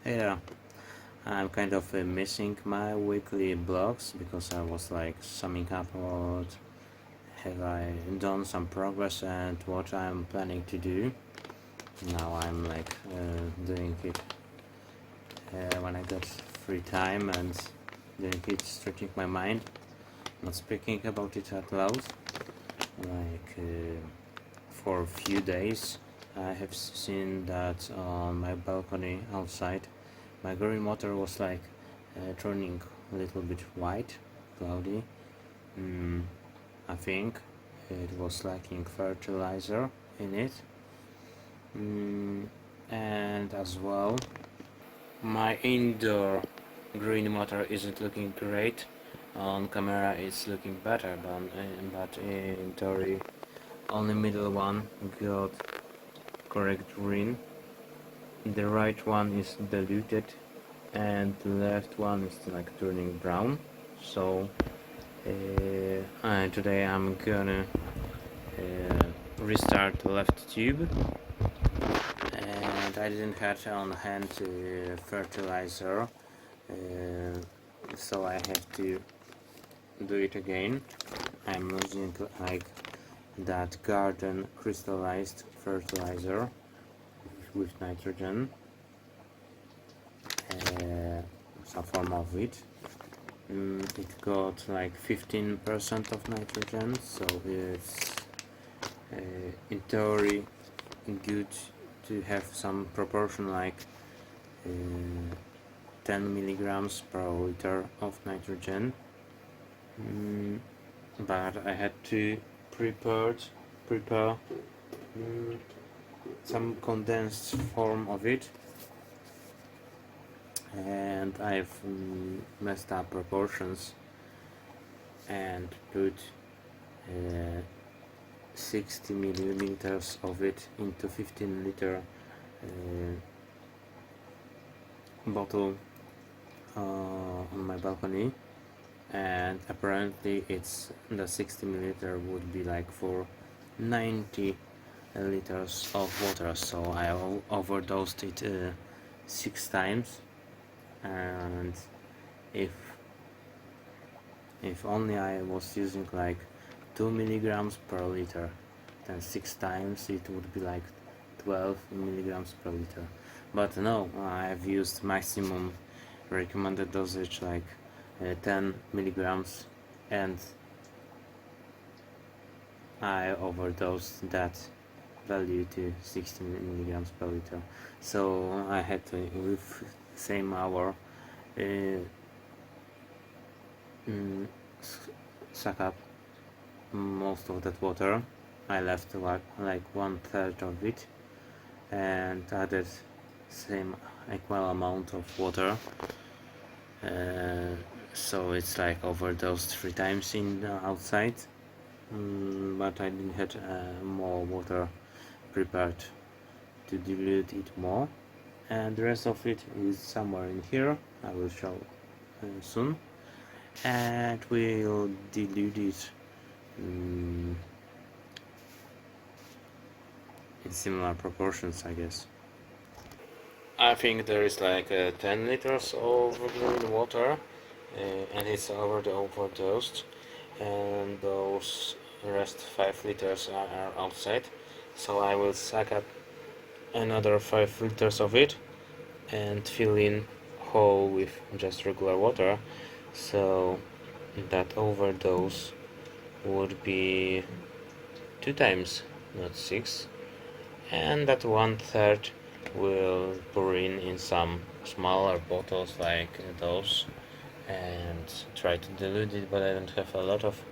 Hey there, I'm kind of missing my weekly blogs because I was like summing up what have I done some progress and what I'm planning to do. Now I'm like doing it when I got free time and doing it stretching my mind, not speaking about it out loud. Like for a few days I have seen that on my balcony outside my green water was like turning a little bit white, cloudy. Mm, I think it was lacking fertilizer in it. Mm, and as well, my indoor green water isn't looking great. On camera, it's looking better, but in theory, only middle one got correct green. The right one is diluted and the left one is like turning brown. So today I'm gonna restart the left tube, and I didn't have on hand fertilizer, so I have to do it again. I'm using like that garden crystallized fertilizer with nitrogen, some form of it. It got like 15% of nitrogen, so it's in theory good to have some proportion like 10 milligrams per liter of nitrogen. But I had to prepare some condensed form of it, and I've messed up proportions and put 60 milliliters of it into 15-liter bottle on my balcony, and apparently it's the 60 milliliter would be like for 90 liters of water, so I overdosed it 6 times. And if only I was using like 2 milligrams per liter, then 6 times it would be like 12 milligrams per liter. But no, I've used maximum recommended dosage like 10 milligrams, and I overdosed that value to 60 milligrams per liter. So I had to, with same hour, suck up most of that water. I left like 1/3 of it and added same equal amount of water. So it's like overdosed 3 times in outside. But I didn't have more water prepared to dilute it more, and the rest of it is somewhere in here. I will show soon, and we'll dilute it in similar proportions, I guess. I think there is like 10 liters of green water, and it's already overdosed, and those rest 5 liters are outside, so I will suck up another 5 liters of it and fill in whole with just regular water, so that overdose would be 2 times, not 6, and that 1/3 will pour in some smaller bottles like those and try to dilute it, but I don't have a lot of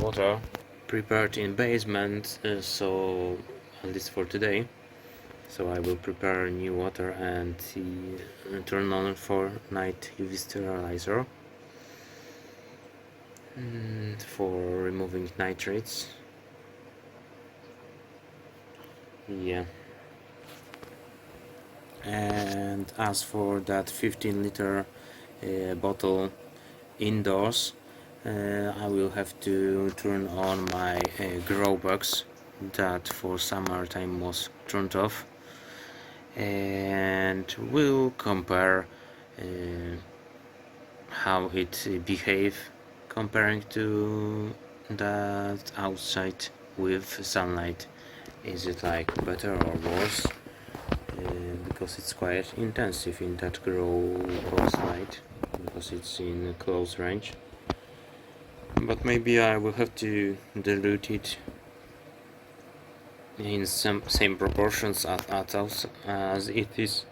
water prepared in basement, so at least for today. So I will prepare new water and turn on for night UV sterilizer for removing nitrates. Yeah. And as for that 15-liter bottle indoors, I will have to turn on my grow box that for summertime was turned off, and we'll compare how it behave comparing to that outside with sunlight. Is it like better or worse? Because it's quite intensive in that grow box light, because it's in close range. But maybe I will have to dilute it in some same proportions as it is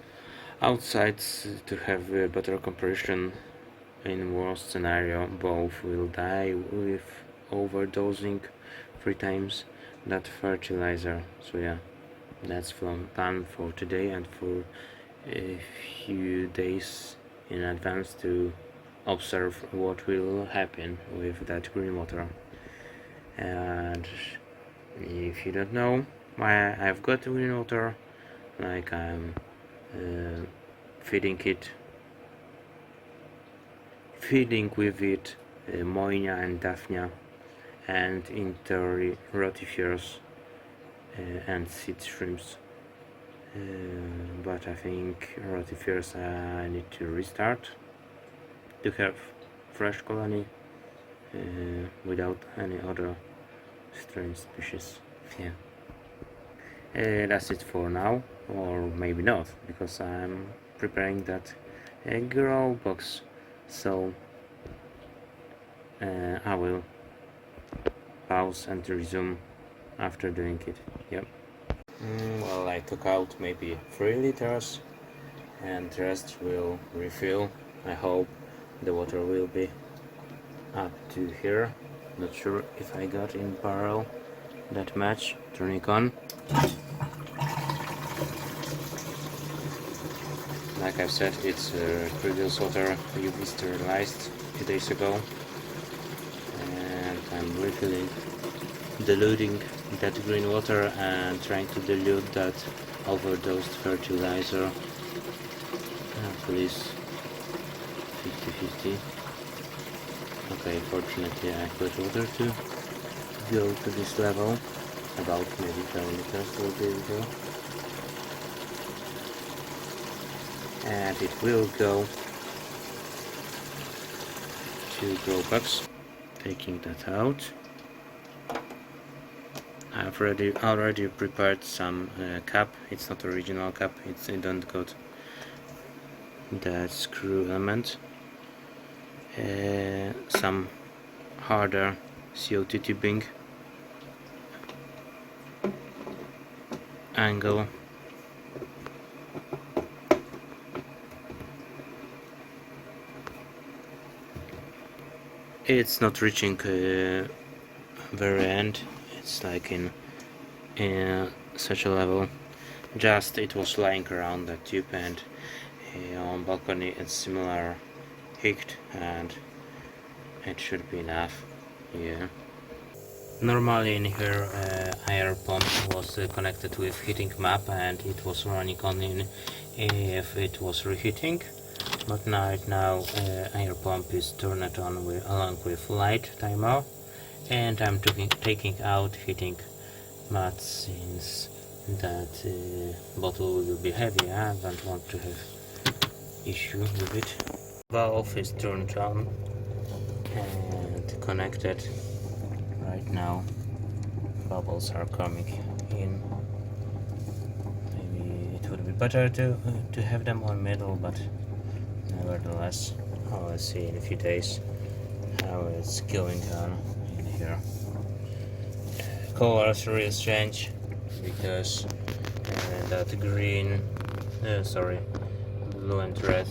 outside to have a better comparison. In worst scenario, both will die with overdosing 3 times that fertilizer. So yeah, that's plan for today and for a few days in advance to observe what will happen with that green water. And if you don't know why I've got green water, like I'm feeding with it Moina and Daphnia and inter rotifers and seed shrimps. But I think rotifers I need to restart to have fresh colony without any other strange species. Yeah. That's it for now, or maybe not, because I'm preparing that grow box. So I will pause and resume after doing it. Yep. Well, I took out maybe 3 liters and the rest will refill. I hope the water will be up to here. Not sure if I got in barrel that much. Turning on. Like I've said, it's previous water UV sterilized 2 days ago, and I'm literally diluting that green water and trying to dilute that overdosed fertilizer. Please 50-50. Okay, fortunately I put water to go to this level, about maybe 10 liters will be go. And it will go to grow box. Taking that out. I've already prepared some cap. It's not original cap. It don't got that screw element. Some harder CO2 tubing angle. It's not reaching very end. It's like in such a level. Just it was lying around the tube, and on balcony it's similar height, and it should be enough. Yeah. Normally in here air pump was connected with heating map and it was running only if it was reheating. But right now air pump is turned on along with light timer, and I'm taking out heating mat since that bottle will be heavy. I don't want to have issue with it. Valve is turned on and connected. Right now bubbles are coming in. Maybe it would be better to have them on middle, but nevertheless I'll see in a few days how it's going on in here. Colors really change because that green, blue and red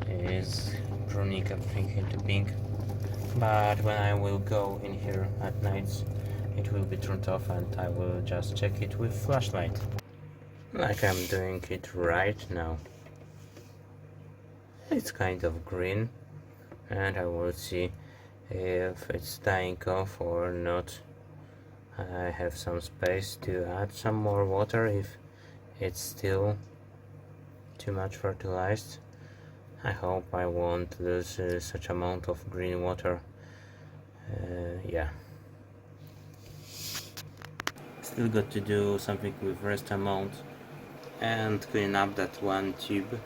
is turning everything into pink. But when I will go in here at nights, it will be turned off and I will just check it with flashlight, like I'm doing it right now. It's kind of green, and I will see if it's dying off or not. I have some space to add some more water if it's still too much fertilized. I hope I won't lose such amount of green water. Yeah. Still got to do something with rest amount and clean up that one tube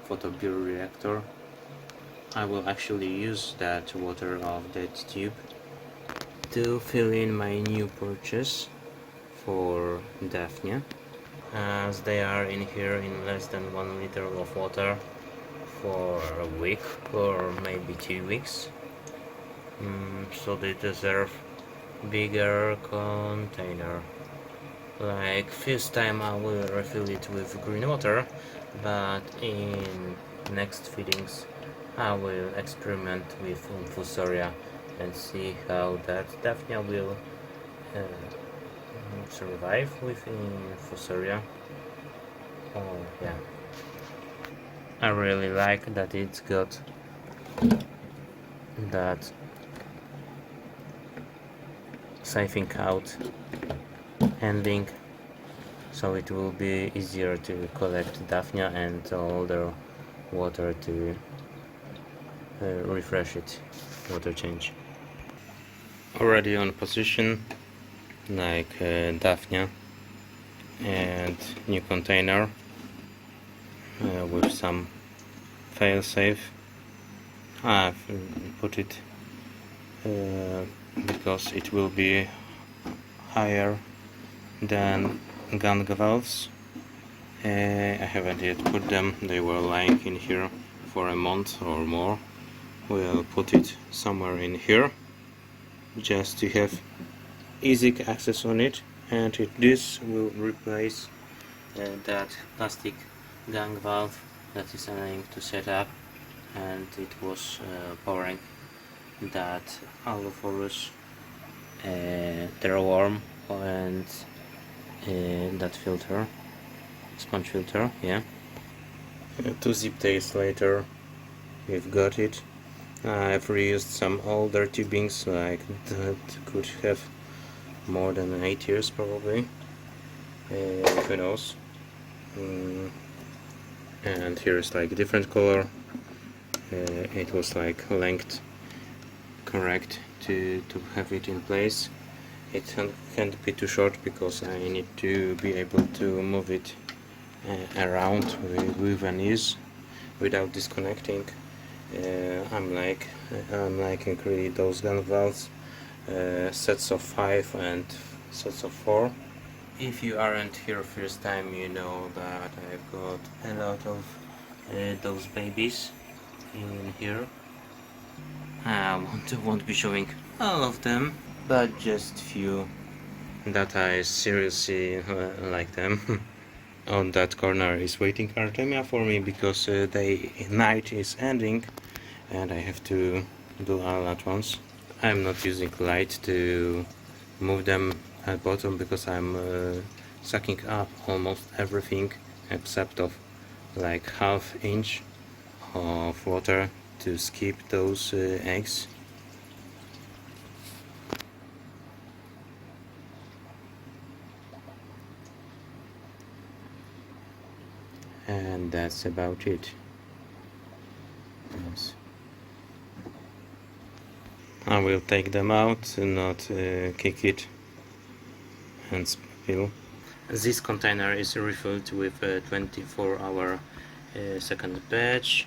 photobioreactor. I will actually use that water of that tube to fill in my new purchase for Daphnia, as they are in here in less than 1 liter of water for a week or maybe 2 weeks. So they deserve bigger container. Like first time I will refill it with green water, but in next feedings I will experiment with infusoria and see how that Daphnia will survive with infusoria. Oh yeah, I really like that it's got that siphoning out ending, so it will be easier to collect Daphnia and all the water to refresh it, water change. Already on position, like Daphnia and new container with some failsafe. I've put it because it will be higher than gun valves. I haven't yet put them, they were lying in here for a month or more. We'll put it somewhere in here just to have easy access on it, and this will replace that plastic gun valve that is annoying to set up, and it was powering that Allophorus worm and that filter, sponge filter, yeah. 2 zip ties later we've got it. I've reused some older tubings, like that could have more than 8 years probably, who knows. And here's like a different color. It was like length correct to have it in place. It can't be too short because I need to be able to move it around with an ease without disconnecting. I'm liking really those gun valves, sets of 5 and sets of 4. If you aren't here first time, you know that I've got a lot of those babies in here. I won't be showing all of them, but just few that I seriously like them. On that corner is waiting Artemia for me because the night is ending and I have to do all at once. I'm not using light to move them at bottom because I'm sucking up almost everything except of like ½ inch of water to skip those eggs. And that's about it. Yes. I will take them out and not kick it and spill. This container is refilled with a 24-hour second batch.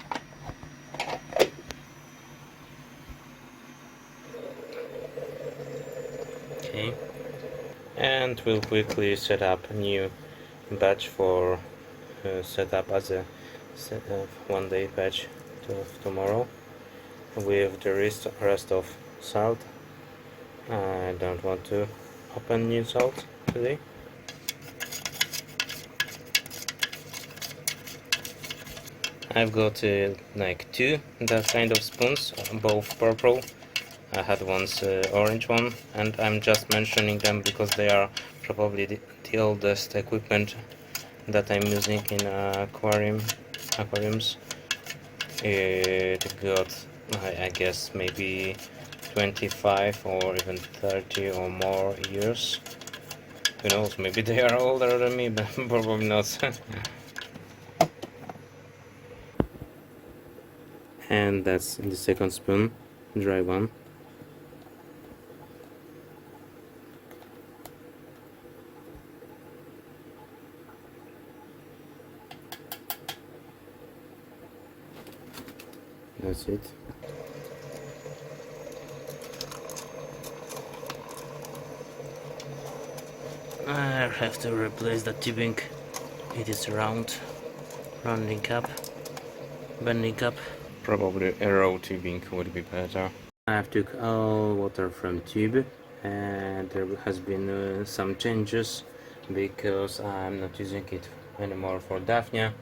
Okay, and we'll quickly set up a new batch for set up as a 1-day batch tomorrow with the rest of salt. I don't want to open new salt today. I've got like 2 that kind of spoons, both purple. I had once orange one, and I'm just mentioning them because they are probably the oldest equipment that I'm using in aquariums. It got, I guess, maybe 25 or even 30 or more years. Who knows, maybe they are older than me, but probably not. And that's the second spoon, dry one. That's it. I have to replace the tubing. It is rounding up, bending up. Probably arrow tubing would be better. I have took all water from tube, and there has been some changes because I'm not using it anymore for Daphnia,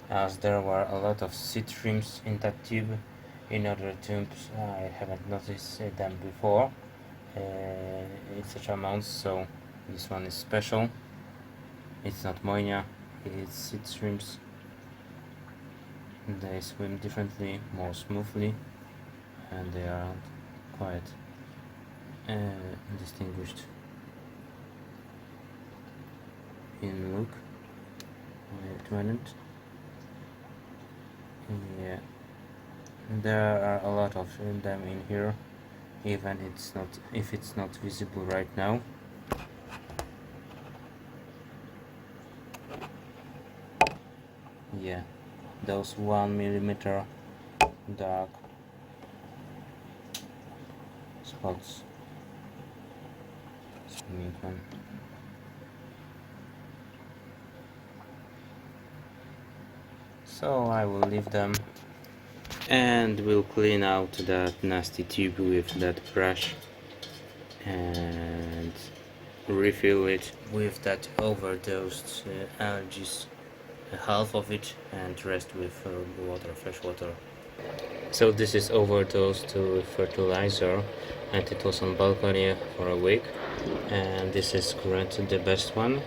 as there were a lot of seed shrimps in that tube. In other tubes I haven't noticed them before in such amounts, so this one is special. It's not moina, it's seed shrimps. They swim differently, more smoothly, and they are quite distinguished in look. Wait a minute. Yeah, there are a lot of them in here, even if it's not visible right now. Yeah, those 1 millimeter dark spots. Swimming one. So I will leave them, and we'll clean out that nasty tube with that brush and refill it with that overdosed algae, half of it, and rest with water, fresh water. So this is overdosed with fertilizer, and it was on balcony for a week, and this is currently the best one.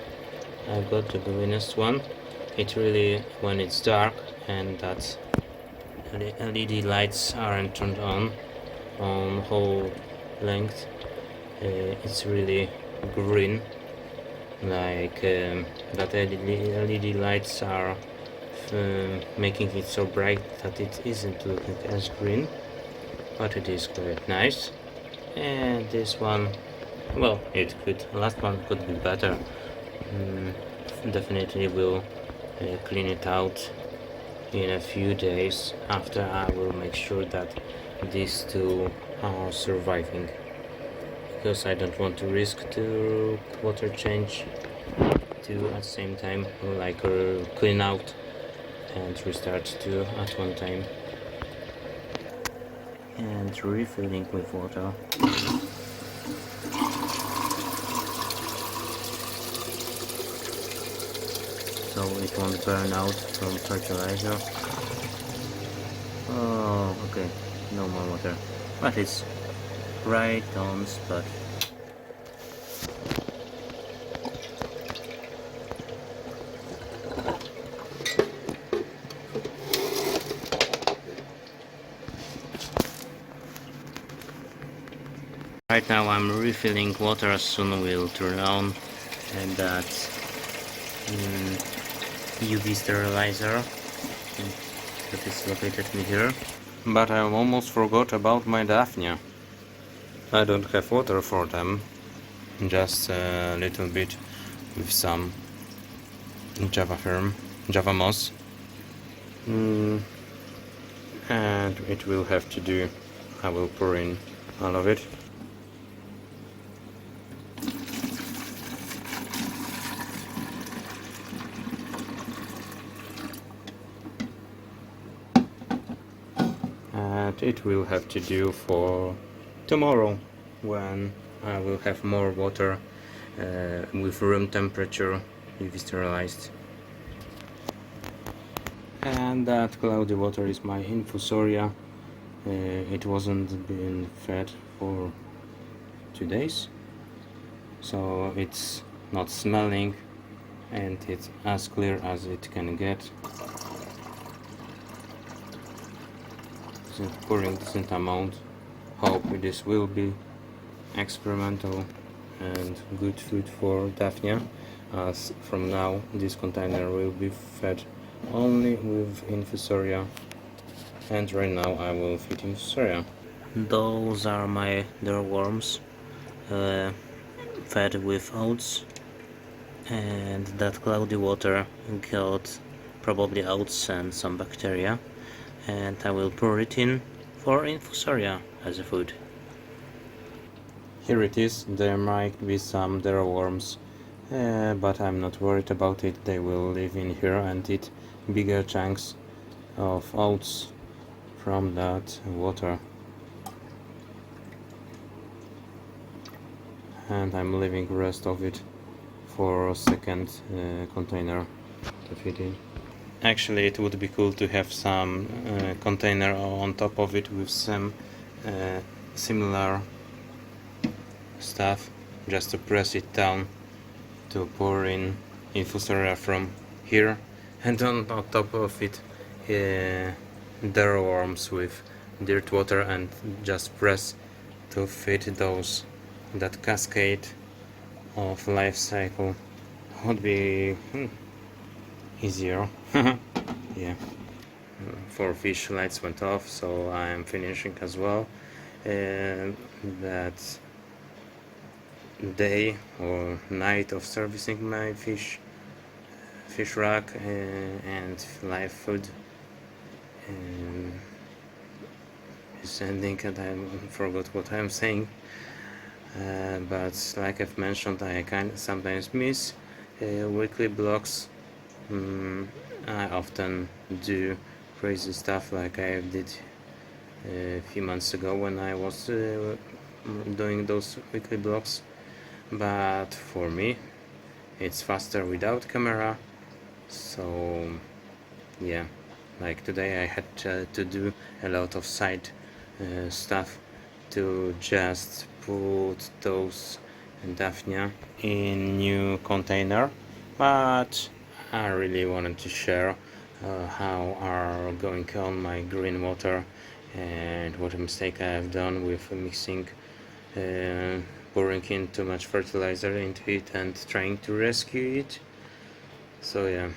I've got the greenest one. It really, when it's dark and that the LED lights aren't turned on whole length, it's really green, like that LED lights are making it so bright that it isn't looking as green, but it is quite nice. And this one, well, last one could be better. Definitely will clean it out in a few days after. I will make sure that these two are surviving, because I don't want to risk to water change to at the same time, like clean out and restart two at one time, and refilling with water. So it won't burn out from fertilizer. Oh, okay, no more water, but it's right on spot. Right now I'm refilling water, soon will turn on, and that UV sterilizer that is located in here. But I almost forgot about my Daphnia. I don't have water for them, just a little bit with some Java moss, and it will have to do. I will pour in all of it. And it will have to do for tomorrow, when I will have more water with room temperature UV sterilized. And that cloudy water is my infusoria. It wasn't been fed for 2 days, so it's not smelling, and it's as clear as it can get. Pouring decent amount. Hope this will be experimental and good food for Daphnia, as from now this container will be fed only with infusoria, and right now I will feed infusoria. Those are their worms, fed with oats, and that cloudy water got probably oats and some bacteria. and I will pour it in for infusoria as a food. Here it is. There might be some worms, but I'm not worried about it. They will live in here and eat bigger chunks of oats from that water. And I'm leaving the rest of it for a second container to fit in. Actually, it would be cool to have some container on top of it with some similar stuff, just to press it down to pour in infusoria from here, and on top of it worms with dirt water, and just press to fit that cascade of life cycle. Would be easier. Yeah. For fish, lights went off, so I am finishing as well. That day or night of servicing my fish rack and live food is ending, and I forgot what I'm saying. But like I've mentioned, I sometimes miss weekly vlogs. I often do crazy stuff like I did a few months ago when I was doing those weekly vlogs, but for me it's faster without camera. So yeah, like today I had to do a lot of side stuff to just put those Daphnia in new container, but I really wanted to share how are going on my green water and what a mistake I have done with mixing pouring in too much fertilizer into it and trying to rescue it. So yeah,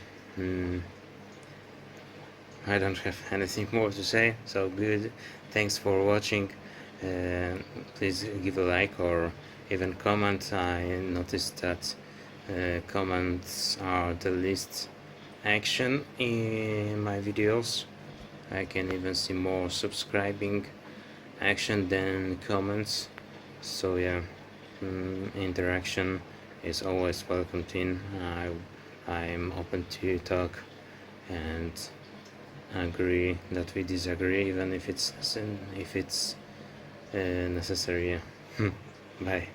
I don't have anything more to say. So good, thanks for watching. Please give a like or even comment. I noticed that comments are the least action in my videos. I can even see more subscribing action than comments. So yeah, interaction is always welcomed in. I'm open to talk and agree that we disagree, even if it's necessary. Bye.